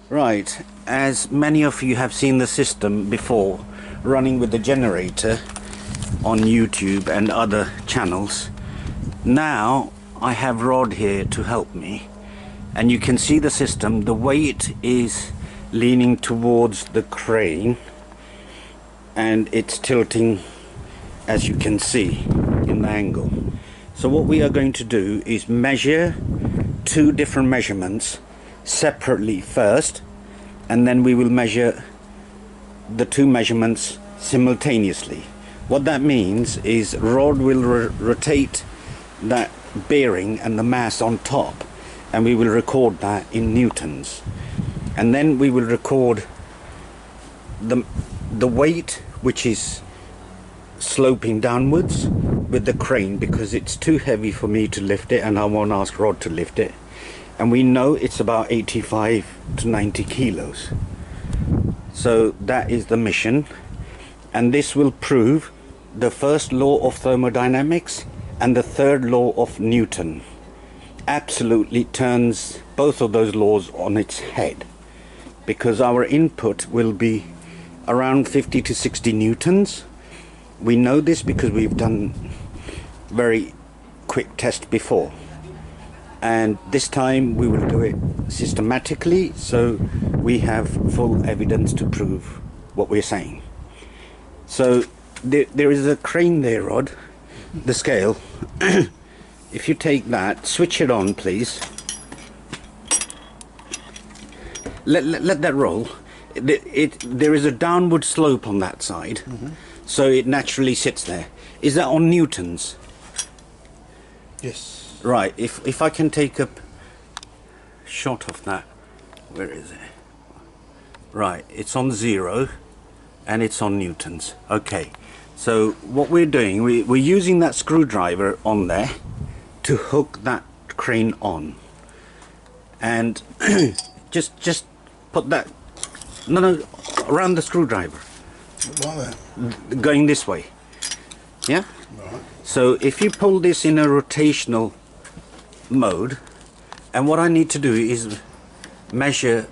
Right, as many of you have seen the system before running with the generator on YouTube and other channels, now I have Rod here to help me, and you can see the system. The weight is leaning towards the crane and it's tilting, as you can see, in the angle. So what we are going to do is measure two different measurements separately first, and then we will measure the two measurements simultaneously. What that means is Rod will rotate that bearing and the mass on top, and we will record that in newtons, and then we will record the weight, which is sloping downwards with the crane, because it's too heavy for me to lift it and I won't ask Rod to lift it, and we know it's about 85 to 90 kilos. So that is the mission, and this will prove the first law of thermodynamics and the third law of Newton. Absolutely turns both of those laws on its head, because our input will be around 50 to 60 newtons. We know this because we've done very quick test before, and this time we will do it systematically, so we have full evidence to prove what we're saying. So there is a crane there, Rod, the scale. If you take that, switch it on please, let that roll. There is a downward slope on that side, so it naturally sits there. Is that on newtons? Yes. Right, if I can take a shot of that. Where is it? Right, it's on 0 and it's on newtons. Okay, so what we're doing, we're using that screwdriver on there to hook that crane on, and just put that, no, around the screwdriver, Like that? going this way, yeah? Right. So if you pull this in a rotational mode, and what I need to do is measure,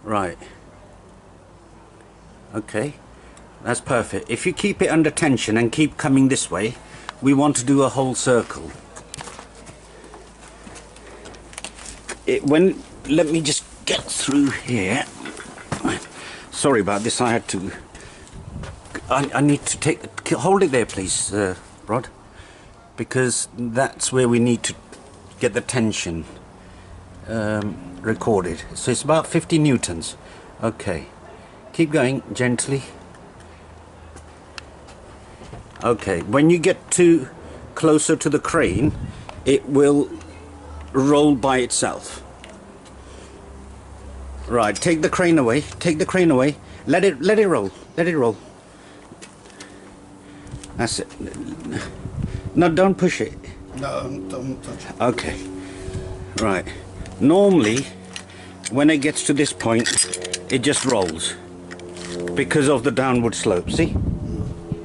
right, okay, that's perfect. If you keep it under tension and keep coming this way, we want to do a whole circle. Let me just get through here. Sorry about this, I had to, I need to hold it there please, Rod, because that's where we need to get the tension recorded. So it's about 50 newtons. Okay, keep going gently. Okay, when you get too closer to the crane, it will roll by itself. Right, take the crane away, let it roll, that's it. No, don't push it. No, don't touch it. Okay, right, normally when it gets to this point it just rolls because of the downward slope, see?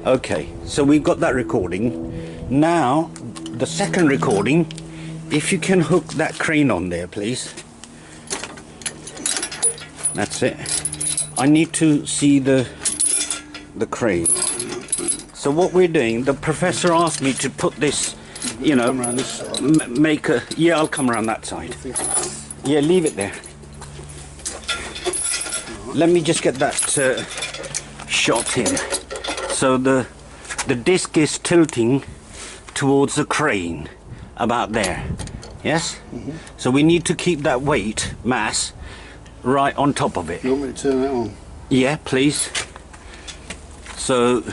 Okay, so we've got that recording. Now the second recording, if you can hook that crane on there please. That's it. I need to see the crane. So what we're doing, the professor asked me to put this, you know, Come around this side. make a, yeah, I'll come around that side. Yeah, leave it there. Let me just get that shot in. So the disc is tilting towards the crane, about there. Yes? So we need to keep that weight, mass, right on top of it. You want me to turn that on? Yeah, please. So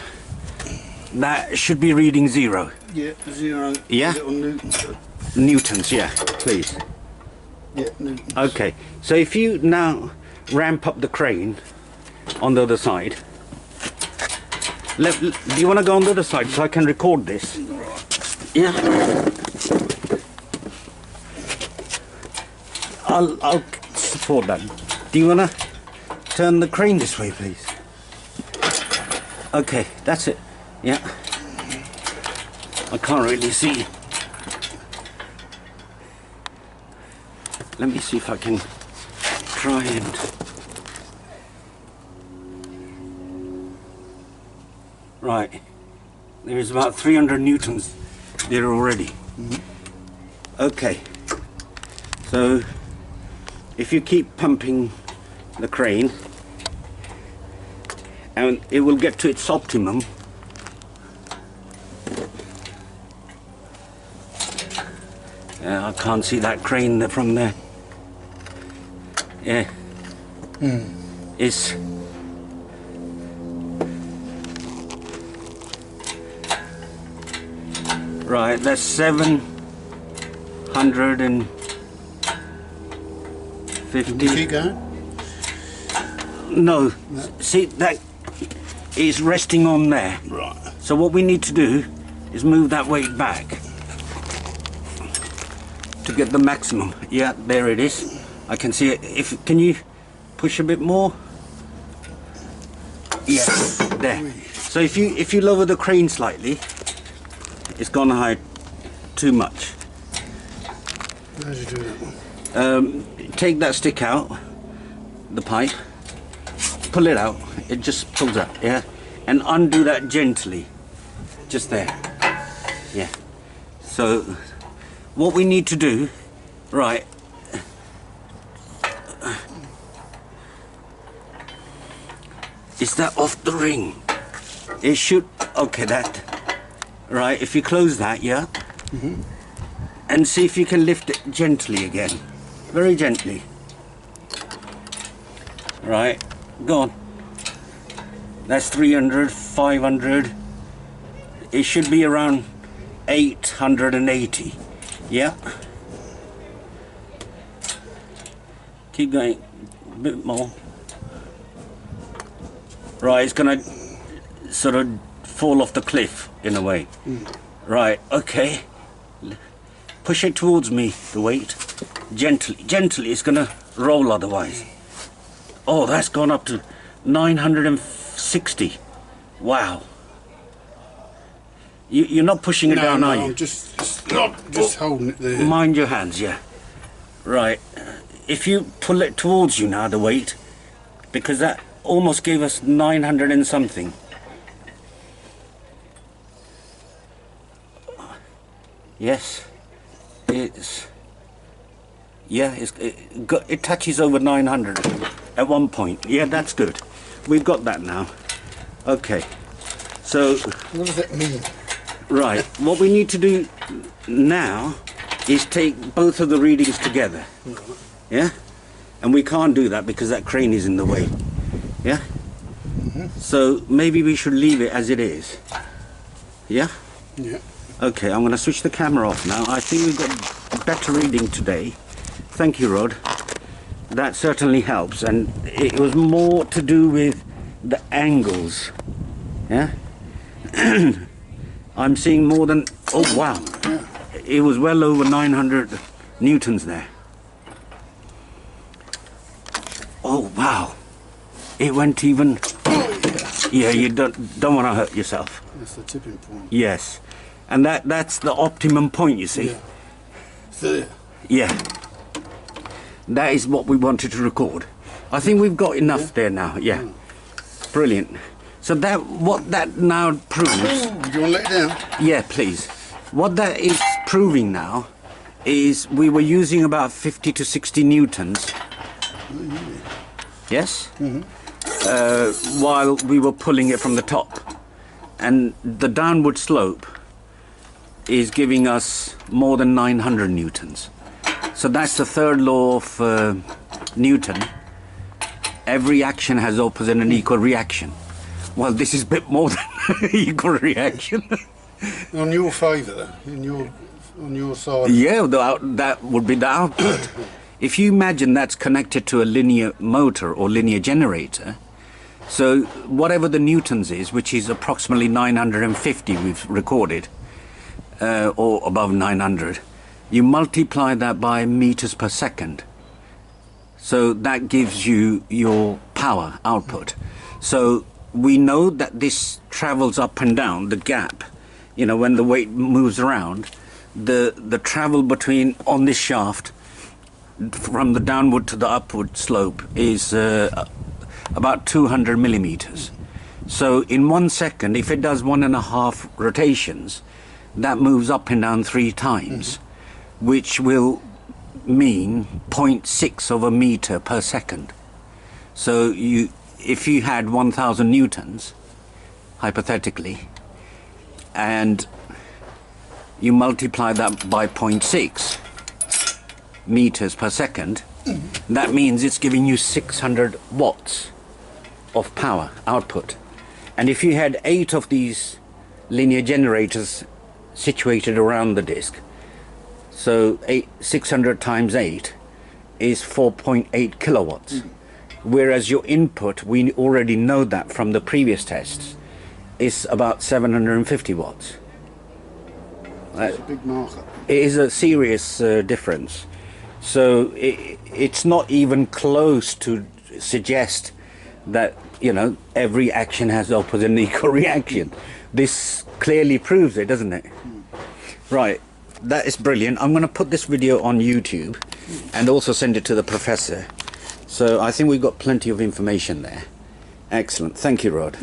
that should be reading 0. Yeah, 0. Yeah? Little newtons. Newtons, yeah, please. Yeah, newtons. Okay, so if you now ramp up the crane on the other side. Do you want to go on the other side so I can record this? Yeah. I'll support that. Do you want to turn the crane this way, please? Okay, that's it. Yeah. I can't really see. Let me see if I can try and... Right, there is about 300 newtons there already. Okay, so if you keep pumping the crane, and it will get to its optimum. I can't see that crane from there. Yeah. It's... Right, that's 750. Keep going. No, see, that is resting on there. Right. So what we need to do is move that weight back to get the maximum. Yeah, there it is. I can see it. Can you push a bit more? Yeah, there. So if you lower the crane slightly, it's gone high too much. How do you do that one? Take that stick out, the pipe, pull it out, it just pulls out, yeah? And undo that gently, just there, yeah. So, what we need to do, right, is that off the ring? It should, okay, that, right, if you close that, yeah? And see if you can lift it gently again. Very gently. Right, go on. That's 300, 500. It should be around 880. Yeah. Keep going. A bit more. Right, it's gonna sort of fall off the cliff in a way. Right, okay. Push it towards me, the weight. Gently, gently, it's gonna roll otherwise. Oh, that's gone up to 960. Wow. You're not pushing it down, are you? I'm just holding it there. Mind your hands, yeah. Right. If you pull it towards you now, the weight, because that almost gave us 900 and something. Yes. It's... Yeah, it touches over 900 at one point. Yeah, that's good. We've got that now. Okay. So... What does that mean? Right. What we need to do now is take both of the readings together. Yeah? And we can't do that because that crane is in the way. Yeah? So maybe we should leave it as it is. Yeah? Yeah. Okay, I'm going to switch the camera off now. I think we've got a better reading today. Thank you, Rod. That certainly helps. And it was more to do with the angles. Yeah? I'm seeing more than... Oh, wow. It was well over 900 newtons there. Oh, wow. It went even... Yeah, you don't want to hurt yourself. That's the tipping point. Yes. And that's the optimum point, you see. Yeah. There. Yeah. That is what we wanted to record. I think we've got enough there now. Yeah. Brilliant. So what that now proves... Do you want to let it down? Yeah, please. What that is proving now is we were using about 50 to 60 newtons. Yes? While we were pulling it from the top. And the downward slope is giving us more than 900 newtons. So that's the third law of Newton. Every action has opposite and equal reaction. Well, this is a bit more than equal reaction. On your favour, though. On your side. Yeah, that would be the output. If you imagine that's connected to a linear motor or linear generator, so whatever the newtons is, which is approximately 950 we've recorded, or above 900, you multiply that by meters per second. So that gives you your power output. So we know that this travels up and down, the gap, you know, when the weight moves around, the travel between, on this shaft, from the downward to the upward slope is about 200 millimeters. So in 1 second, if it does 1.5 rotations, that moves up and down 3 times, which will mean 0.6 of a meter per second. So if you had 1,000 newtons, hypothetically, and you multiply that by 0.6 meters per second, that means it's giving you 600 watts of power output. And if you had 8 of these linear generators situated around the disk, so 600 times 8 is 4.8 kilowatts. Whereas your input, we already know that from the previous tests, is about 750 watts. That's a big marker. It is a serious difference. So it's not even close to suggest that, you know, every action has opposite and equal reaction. This clearly proves it, doesn't it? Right, that is brilliant. I'm going to put this video on YouTube and also send it to the professor. So I think we've got plenty of information there. Excellent. Thank you, Rod.